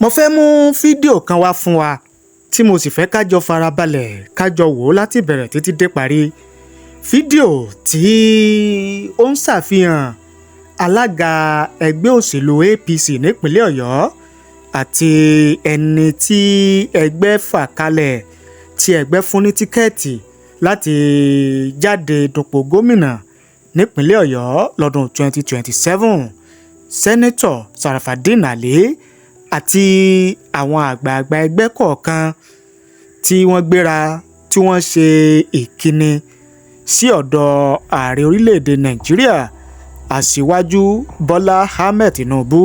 mo fẹ́ mú fídíò kan wá fún wa tí mo sì fẹ́ kájọ farabalẹ̀ kájọ wò ó láti bẹ̀rẹ̀ títí dé parí. Fídíò tí ó ń ṣàfihàn alága ẹgbẹ́ òṣèlú APC nípínlẹ̀ Ọ̀yọ́ àti ẹni tí ẹgbẹ́ fà kalẹ̀ tí ẹgbẹ́ fún ní tíkẹ́ẹ̀tì láti jáde dupò gómìnà nípínlẹ̀ Ọ̀yọ́ lọ́dún 2027, Sẹ́nẹ́tọ̀ Sarafadeen Ali àti àwọn àgbààgbà ẹgbẹ́ kọ̀ọ̀kan tí wọ́n gbéra tí wọ́n ṣe ìkíni sí ọ̀dọ̀ ààrẹ orílẹ̀-èdè Nàìjíríà aṣíwájú Bọ́lá Ahmed Tinubu.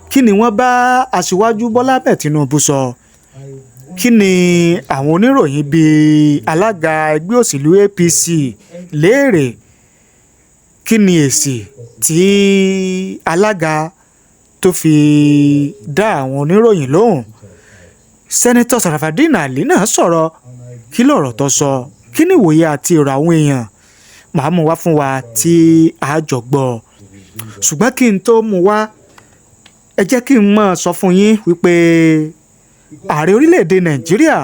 Kí ni wọ́n bá aṣíwájú Bọ́lá Ahmed Tinubu sọ? Kí ni àwọn oníròyìn bíi alága ẹgbẹ́ òṣèlú APC léèrè? Kí ni èsì tí alága tó fi dá àwọn oníròyìn lóhùn? Sẹ́nẹ́tọ̀ Sarafadeen Ali náà sọ̀rọ̀. Kí lọ̀rọ̀ tó sọ? Kí ni ìwòye àti èrò àwọn èèyàn? Màá mú wá fún wa tí a jọ gbọ́. Ṣùgbọ́n kí n tó mú wá, ẹ jẹ́ kí n máa sọ fún yín wípé ààrẹ orílẹ̀-èdè Nàìjíríà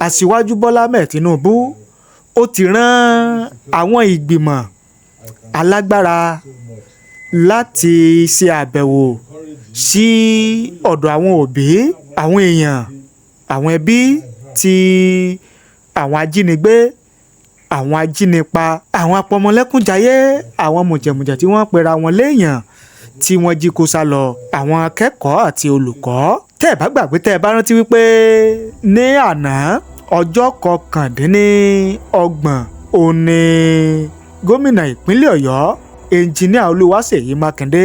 aṣíwájú Bọ́lá Ahmed Tinubu ó ti rán àwọn ìgbìmọ̀ alágbára láti ṣe àbẹ̀wò sí ọ̀dọ̀ àwọn òbí, àwọn èèyàn, àwọn ẹbí tí àwọn ajínigbé, àwọn ajínipa, àwọn apọmọlẹ́kúnjayé, àwọn mùjẹ̀mùjẹ̀ tí wọ́n pera wọn léèyàn tí wọ́n jí kó sá lọ, àwọn akẹ́kọ̀ọ́ àti olùkọ́. Tẹ́ ẹ bá gbàgbé, tẹ́ ẹ bá rántí wípé ní àná ọjọ́ 29 òní gómìnà ìpínlẹ̀ Ọ̀yọ́ ẹnjiníà Olúwaṣèyí Makinde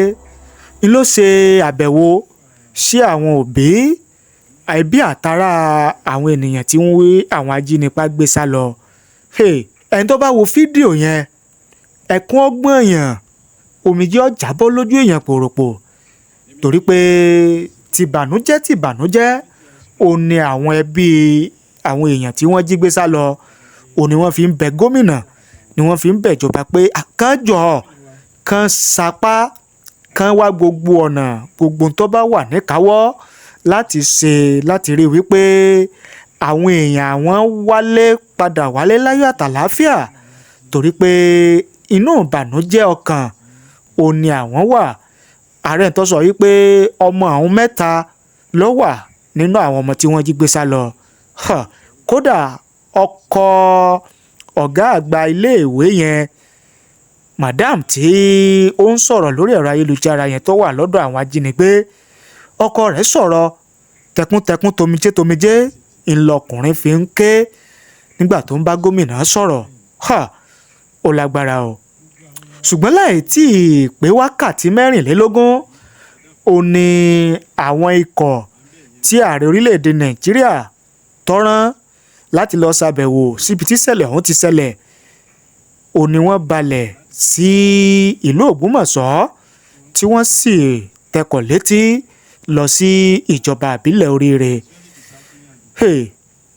ń ló ṣe àbẹ̀wò sí àwọn òbí, ẹbí àtàrà àwọn ènìyàn tí wọ́n wí àwọn ajínipa gbé sá lọ. Ẹni tó bá wo fídíò yẹn, ẹkún ọgbọ́n èèyàn, omijé ó jábọ́ lójú èèyàn pòròpò, torí pé tìbànújẹ́ ó ní àwọn ẹbí àwọn èèyàn tí wọ́n jí gbé sá lọ, ó ní wọ́n fi ń bẹ gómìnà, ni wọ́n fi ń bẹ ìjọba pé àkànjọ kan sapá kan wá gbogbo ọ̀nà, gbogbo tó bá wà níkàáwọ́ láti ṣe láti rí wípé àwọn èèyàn àwọn padà wálé láyọ̀ àtàlàáfíà, torí pé inú ìbànújẹ́ ọkàn ó ní àwọn wà. Ààrẹ tó sọ wípé ọmọ àwọn 3 ló wà nínú àwọn ọmọ tí wọ́n jí gbé sá lọ. Kódà ọkọ ọ̀gá àgbà iléèwé yẹn, madam tí ó ń sọ̀rọ̀ lórí ẹ̀rọ ayélujára yẹn tó wà lọ́dọ̀ àwọn ajínigbé, ọkọ rẹ̀ sọ̀rọ̀ tẹkúntẹkún tomijé ńlọkùnrin fi ń ké nígbà tó ń bá gómìnà sọ̀rọ̀. Ó lágbára o. Ṣùgbọ́n láì tí ì pé wákàtí 24 ó ní àwọn ikọ̀ tí ààrẹ orílẹ̀-èdè Nàìjíríà tọ́rán láti lọ ṣàbẹ̀wò síbi tí ìṣẹ̀lẹ̀ ọ̀hún ti ṣẹlẹ̀, ó ní wọ́n balẹ̀ sí ìlú Ògbómọ̀ṣọ́ tí wọ́n sì tẹkọ̀ létí lọ sí ìjọba ìbílẹ̀ Oriire.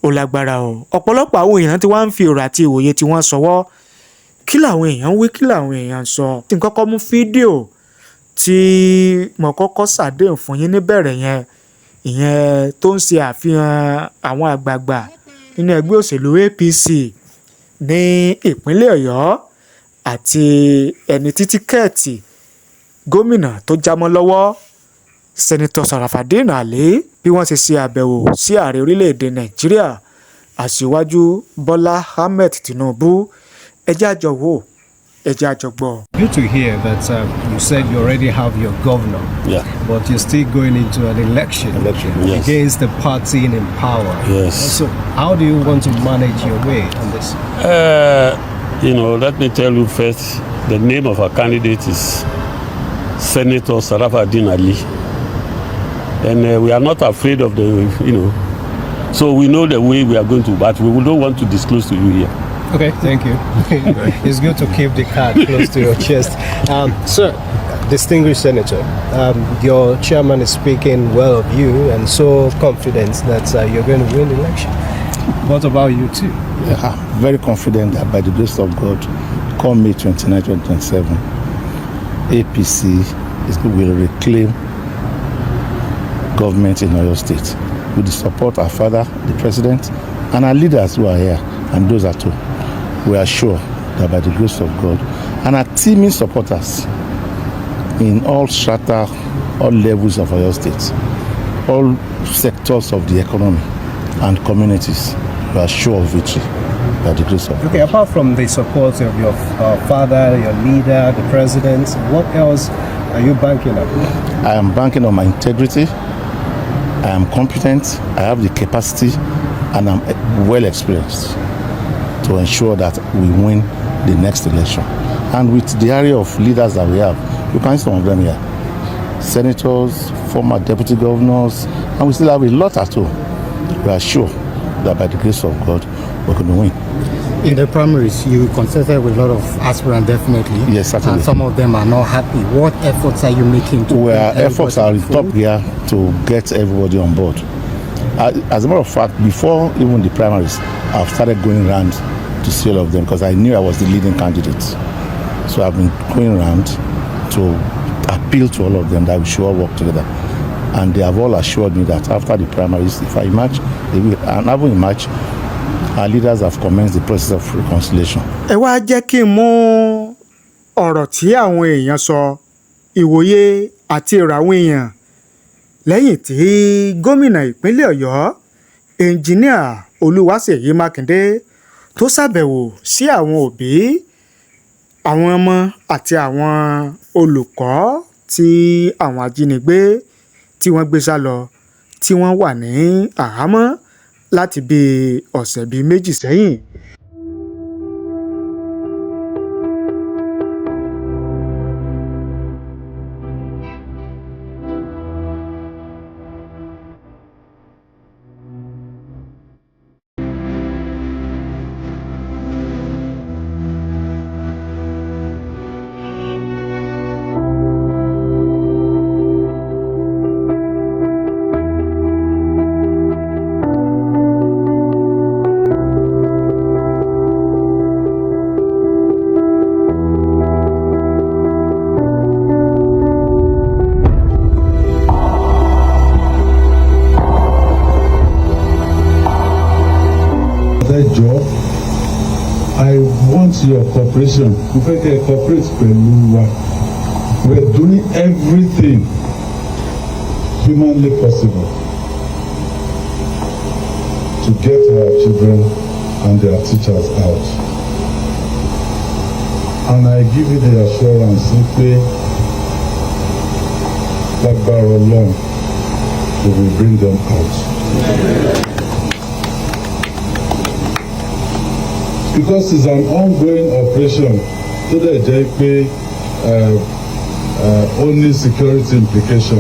Ó lágbára o. Ọ̀pọ̀lọpọ̀ àwọn èèyàn tí wọ́n ń fi ọ̀rọ̀ àti ìwòye tí wọ́n sọwọ́. Kí làwọn èèyàn wí, kí làwọn èèyàn sọ? Tí n kọ́kọ́ mú fídíò tí mo kọ́kọ́ ṣàdéhùn fún yín níbẹ̀rẹ̀ yẹn, ìyẹn tó ń ṣe àfihàn àwọn àgbààgbà nínú ẹgbẹ́ òṣèlú APC ní ìpínlẹ̀ Ọ̀yọ́ àti ẹni tí tíkẹ́ẹ̀tì gómìnà tó jámọ́ lọ́wọ́, Sẹ́nẹ́tọ̀ Sarafadeen Ali, bí wọ́n ṣe àbẹ̀wò sí ààrẹ orílẹ̀-èdè Nàìjíríà aṣíwájú Bọ́lá Ahmed Tinubu. Ẹ jẹ́ àjọ wò, ẹ jẹ́ àjọ gbọ́. Good to hear that you said you already have your governor, but you're still going into an election yes, against the party in power. Yes. So how do you want to manage your way on this? Let me tell you first, the name of our candidate is Senator Sarafadeen Ali. And we are not afraid of so we know the way we are going to, but we don't want to disclose to you here. Okay, thank you. It's good to keep the card close to your chest. Sir, distinguished senator, your chairman is speaking well of you and so confident that you're going to win the election. What about you too? Yeah, very confident that by the grace of God, come May 29, 2027, APC will reclaim government in Oyo State. With the support of our father, the president, and our leaders who are here, and those at home, we are sure that by the grace of God, and our teaming supporters in all strata, all levels of Oyo State, all sectors of the economy and communities, we are sure of victory by the grace of God. Okay, apart from the support of your father, your leader, the president, what else are you banking on? I am banking on my integrity. I am competent. I have the capacity, and I'm well experienced to ensure that we win the next election. And with the area of leaders that we have, you can see some of them here. Senators, former deputy governors, and we still have a lot at home. We are sure that by the grace of God, we're going to win. In the primaries, you contested with a lot of aspirants, definitely. Yes, certainly. And some of them are not happy. What efforts are you making to Well, efforts are in top gear to get everybody on board. As a matter of fact, before even the primaries, I've started going around to see all of them because I knew I was the leading candidate. So I've been going around to appeal to all of them that we should all work together. And they have all assured me that after the primaries, if I emerge, they will. And having emerged, our leaders have commenced the process of reconciliation. ẹ wá jẹ́ kí n mú ọ̀rọ̀ tí àwọn èèyàn sọ ìwòye àti èrò àwọn èèyàn lẹ́yìn tí gómìnà ìpínlẹ̀ ọ̀yọ́ ẹnjìníà olúwaṣèyí mákindé tó ṣàbẹ̀wò sí àwọn òbí àwọn ọmọ àti àwọn olùkọ́ tí àwọn ajínigbé tí wọ́n gbé sá lọ tí wọ́n wà ní àhámọ́ láti bí ọ̀sẹ̀ bíi méjì sẹ́yìn. I want your cooperation. We fẹ́ cooperate pẹ̀lú wa. We are doing everything humanly possible to get our children and their teachers out. And I give you the assurance pé lágbára Ọlọ́run we will bring them out. Because it's an ongoing operation, tó dẹ̀ jẹ́ pé only security implication,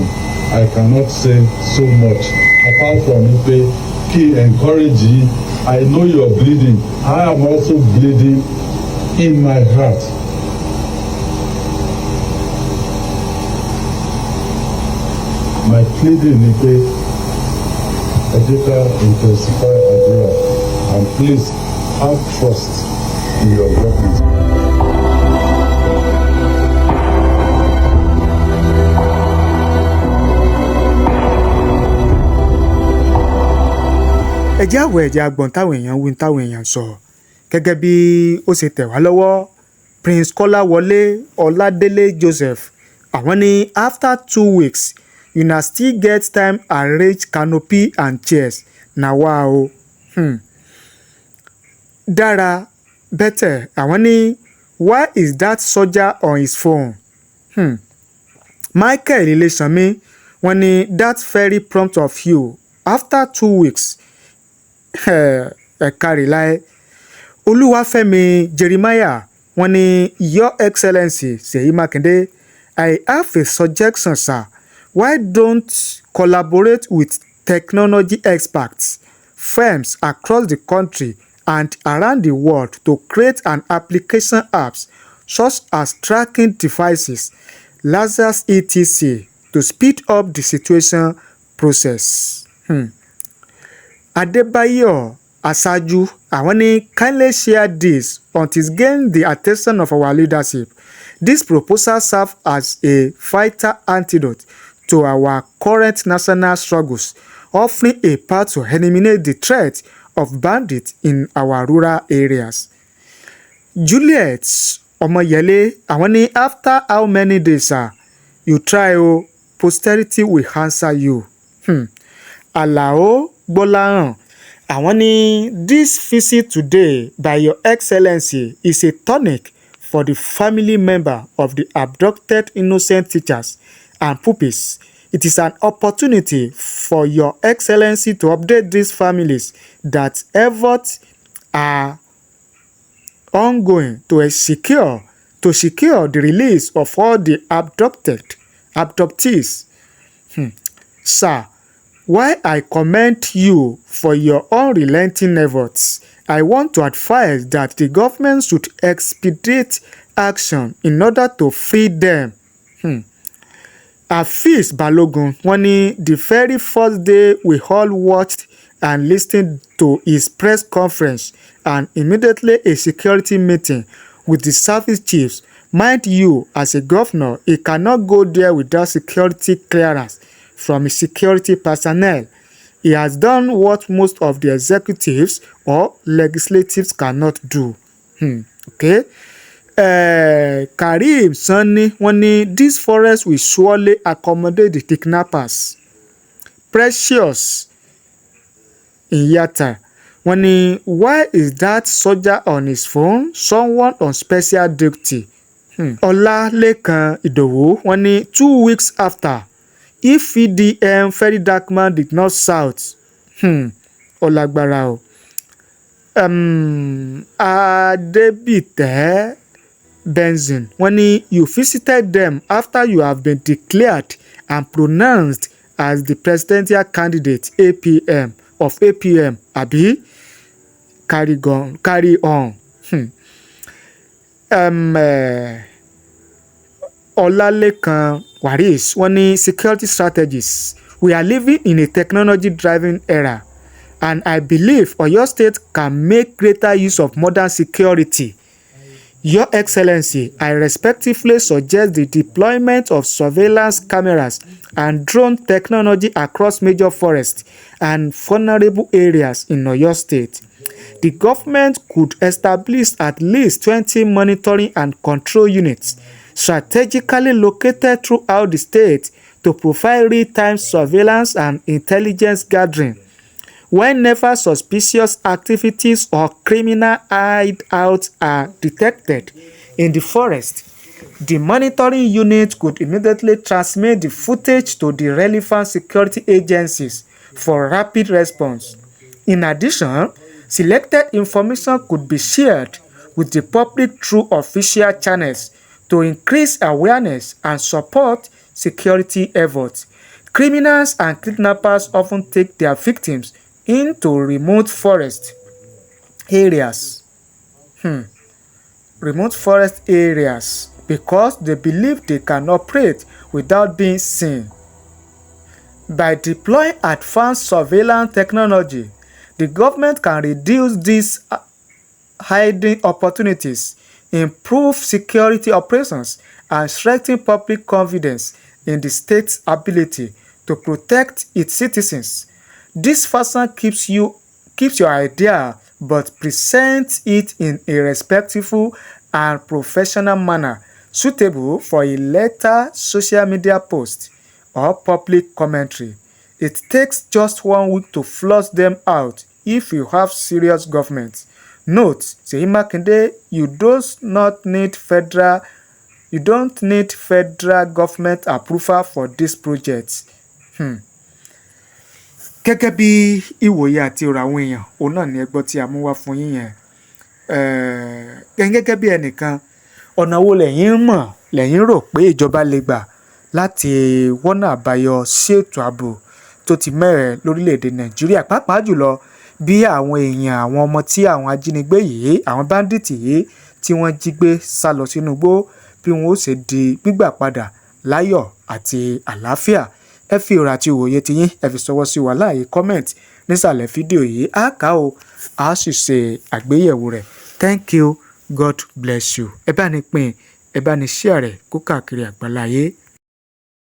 I cannot say so much apart from pé kí encourage you. I know you're bleeding. I am also bleeding in my heart. My pleading ni pé ẹ jẹ́ ká intensify àdúrà and please have trust in your government. ẹ jẹ́ àwọ̀ ẹ̀jẹ̀ agbọ̀n táwọn èèyàn wí táwọn èèyàn sọ gẹ́gẹ́ bí ó ṣe tẹ̀ wá lọ́wọ́ Prince Kọ́láwọlé Ọládélé Joseph àwọn ní after 2 weeks una still get time arrange canopy and chairs na wá o. Dára bẹ́tẹ̀ àwọn ní why is that soldier on his phone? Michael Ilesanmi wọ́n ní that's very prompt of you after 2 weeks. Ẹ̀ka rìláì Olúwafẹ́mi Jeremiah wọ́n ní Your Excellency Seyi Maknide, I have a suggestion, sir. Why don't collaborate with technology experts, firms across the country and around the world to create an application apps such as tracking devices, lasers, etc. to speed up the situation process. Adébáyọ̀ Aṣáájú àwọn ní kindly share this until it gain the attention of our leadership. This proposal serves as a vital antidote to our current national struggles, offering a path to eliminate the threat of bandits in our rural areas. Juliet Omoyele, àwọn ní after how many days you try posterity will answer you. Alao Gbolahan, àwọn ní this visit today by your excellency is a tonic for the family member of the abducted innocent teachers and pupils. It is an opportunity for your excellency to update these families that efforts are ongoing to secure the release of all the abductees. Sir, while I commend you for your unrelenting efforts, I want to advise that the government should expedite action in order to free them. Afeez Balogun, wọ́n ní the very first day we all watched and listened to his press conference and immediately a security meeting with the service chiefs. Mind you, as a governor, he cannot go there without security clearance from his security personnel. He has done what most of the executives or legislatives cannot do. Okay. Karim Sani, wọ́n ní this forest will surely accommodate the kidnappers. Precious Iyata, wọ́n ní why is that soldier on his phone? Someone on special duty. Ọlálékan Ìdòwú, wọ́n ní 2 weeks after, if VDM Very Dark Man did not shout. Ọlágbára o. Adébìtẹ́ Benzin, wọ́n ní you visited them after you have been declared and pronounced as the presidential candidate APM of APM, àbí? Carry on. Ọlálékan Waris, wọ́n ní security strategies. We are living in a technology-driven era, and I believe Oyo State can make greater use of modern security. Your Excellency, I respectfully suggest the deployment of surveillance cameras and drone technology across major forests and vulnerable areas in Oyo State. The government could establish at least 20 monitoring and control units strategically located throughout the state to provide real-time surveillance and intelligence gathering. Whenever suspicious activities or criminal hideouts are detected in the forest, the monitoring unit could immediately transmit the footage to the relevant security agencies for rapid response. In addition, selected information could be shared with the public through official channels to increase awareness and support security efforts. Criminals and kidnappers often take their victims into remote forest areas. Remote forest areas because they believe they can operate without being seen. By deploying advanced surveillance technology, the government can reduce these hiding opportunities, improve security operations, and strengthen public confidence in the state's ability to protect its citizens. This fashion keeps your idea but presents it in a respectful and professional manner suitable for a later social media post or public commentary. It takes just 1 week to flush them out if you have serious government. Note, Seyi Maknide, you don't need federal government approval for this project. Gẹ́gẹ́ bí ìwòye àti ọ̀rọ̀ àwọn èèyàn, òun náà ni ẹgbọ́ tí a mú wá fún yín yẹn. Gẹ́gẹ́ bí ẹnìkan, ọ̀nà wo lẹ̀yin mọ̀ lẹ̀yin rò pé ìjọba lè gbà láti wọ́nà àbáyọ sí ètò ààbò tó ti mẹ́hẹ̀ lórílẹ̀‐èdè Nàìjíríà, pàápàá jùlọ bí àwọn èèyàn àwọn ọmọ tí àwọn ajínigbé yìí, àwọn báńdíìtì yìí tí wọ́n jí gbé sá lọ sínú igbó bí wọ́n ó ṣe di gbígbà padà láyọ̀ àti àlàáfíà. Ẹ fi ọ̀rọ̀ àti òye ti yín ẹ fi ṣọwọ́ sí wa láàyè comment nísàlẹ̀ fídíò yìí. A kà ó, a sì ṣe àgbéyẹ̀wò rẹ̀. Thank you, God bless you. Ẹ bá ní pín, ẹ bá ní share rẹ̀ kó káàkiri àgbáláyé.